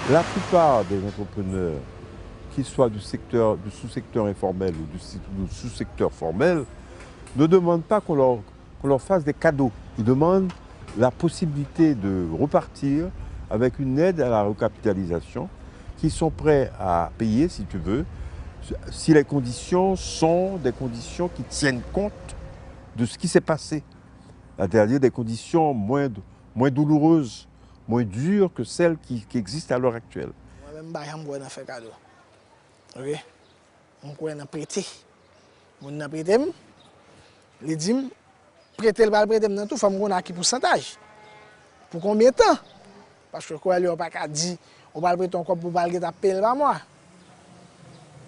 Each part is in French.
La plupart des entrepreneurs, qu'ils soient du sous-secteur informel ou du sous-secteur formel, ne demandent pas qu'on leur fasse des cadeaux. Ils demandent la possibilité de repartir avec une aide à la recapitalisation qu'ils sont prêts à payer, si tu veux, si les conditions sont des conditions qui tiennent compte de ce qui s'est passé. C'est-à-dire des conditions moins douloureuses, moins dures que celles qui existent à l'heure actuelle. Moi-même, je vais faire cadeau. Ok? Je vais prêter. Je vais prêter. Les dîmes, prêter le prêter dans tout, il faut qu'on ait un pourcentage. Pour combien de temps? Parce que quoi, on n'a pas dit, on va prêter encore pour payer ta paye par mois.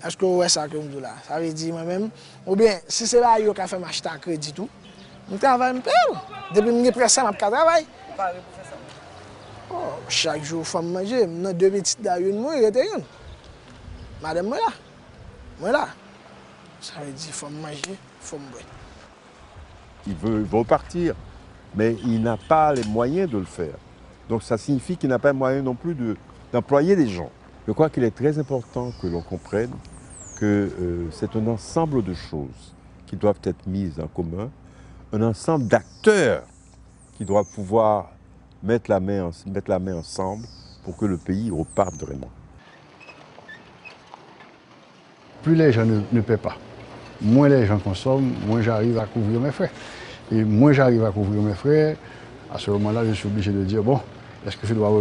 Est-ce que vous ça que je dis là? Ça veut dire moi-même, ou bien, si c'est là qui a fait m'acheter un crédit tout, je travaille un peu. Depuis que je presse ça, je travaille. Oh, chaque jour, il faut manger. Dans 2 petites d'ailleurs, moi, il était une. Madame, moi là. Moi là. Ça veut dire qu'il faut manger, il faut boire. Il veut partir, mais il n'a pas les moyens de le faire. Donc ça signifie qu'il n'a pas les moyens non plus d'employer des gens. Je crois qu'il est très important que l'on comprenne que c'est un ensemble de choses qui doivent être mises en commun, un ensemble d'acteurs qui doivent pouvoir mettre la main ensemble pour que le pays reparte vraiment. Plus les gens ne paient pas, moins les gens consomment, moins j'arrive à couvrir mes frais. Et moins j'arrive à couvrir mes frais, à ce moment-là, je suis obligé de dire, bon, est-ce que je dois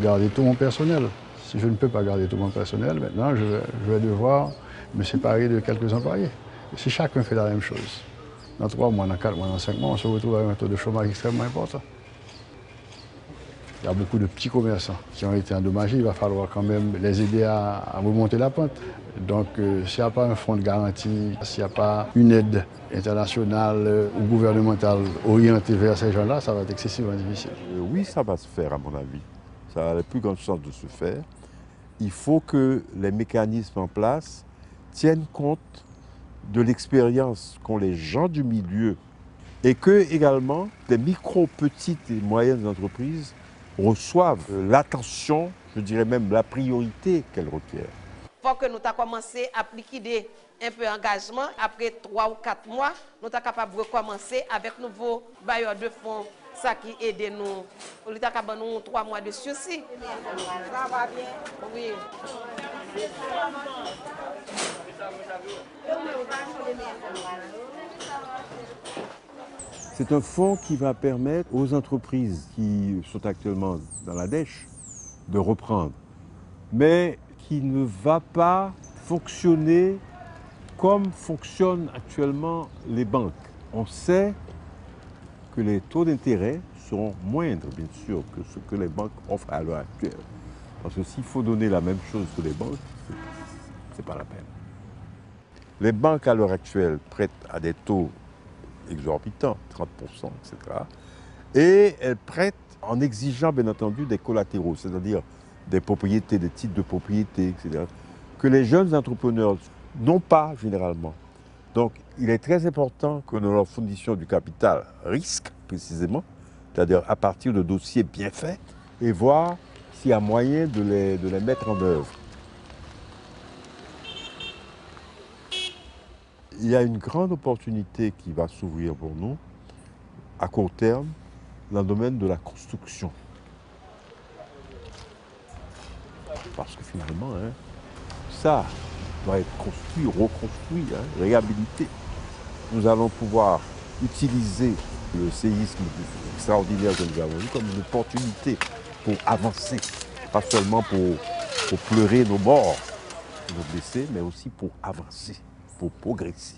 garder tout mon personnel? Si je ne peux pas garder tout mon personnel, maintenant, je vais devoir me séparer de quelques employés. Et si chacun fait la même chose, dans 3 mois, dans 4 mois, dans 5 mois, on se retrouve avec un taux de chômage extrêmement important. Il y a beaucoup de petits commerçants qui ont été endommagés. Il va falloir quand même les aider à remonter la pente. Donc, s'il n'y a pas un fonds de garantie, s'il n'y a pas une aide internationale ou gouvernementale orientée vers ces gens-là, ça va être excessivement difficile. Oui, ça va se faire, à mon avis. Ça a la plus grande chance de se faire. Il faut que les mécanismes en place tiennent compte de l'expérience qu'ont les gens du milieu et que, également, des micro, petites et moyennes entreprises reçoivent l'attention, je dirais même la priorité qu'elles requièrent. Il faut que nous avons commencé à liquider un peu d'engagement. Après 3 ou 4 mois, nous sommes capables de recommencer avec nouveaux bailleurs de fonds, ça qui aide nous. Nous sommes capables de nous 3 mois de sursis. Ça va bien? Oui. C'est un fonds qui va permettre aux entreprises qui sont actuellement dans la dèche de reprendre, mais qui ne va pas fonctionner comme fonctionnent actuellement les banques. On sait que les taux d'intérêt seront moindres, bien sûr, que ce que les banques offrent à l'heure actuelle. Parce que s'il faut donner la même chose que les banques, ce n'est pas la peine. Les banques, à l'heure actuelle, prêtent à des taux exorbitants, 30%, etc. Et elles prêtent en exigeant, bien entendu, des collatéraux, c'est-à-dire des propriétés, des titres de propriété, etc., que les jeunes entrepreneurs n'ont pas généralement. Donc, il est très important que nous leur fournissions du capital risque, précisément, c'est-à-dire à partir de dossiers bien faits, et voir s'il y a moyen de les mettre en œuvre. Il y a une grande opportunité qui va s'ouvrir pour nous, à court terme, dans le domaine de la construction. Parce que finalement, ça doit être construit, reconstruit, réhabilité. Nous allons pouvoir utiliser le séisme extraordinaire que nous avons eu comme une opportunité pour avancer, pas seulement pour pleurer nos morts, nos blessés, mais aussi pour avancer, pour progresser.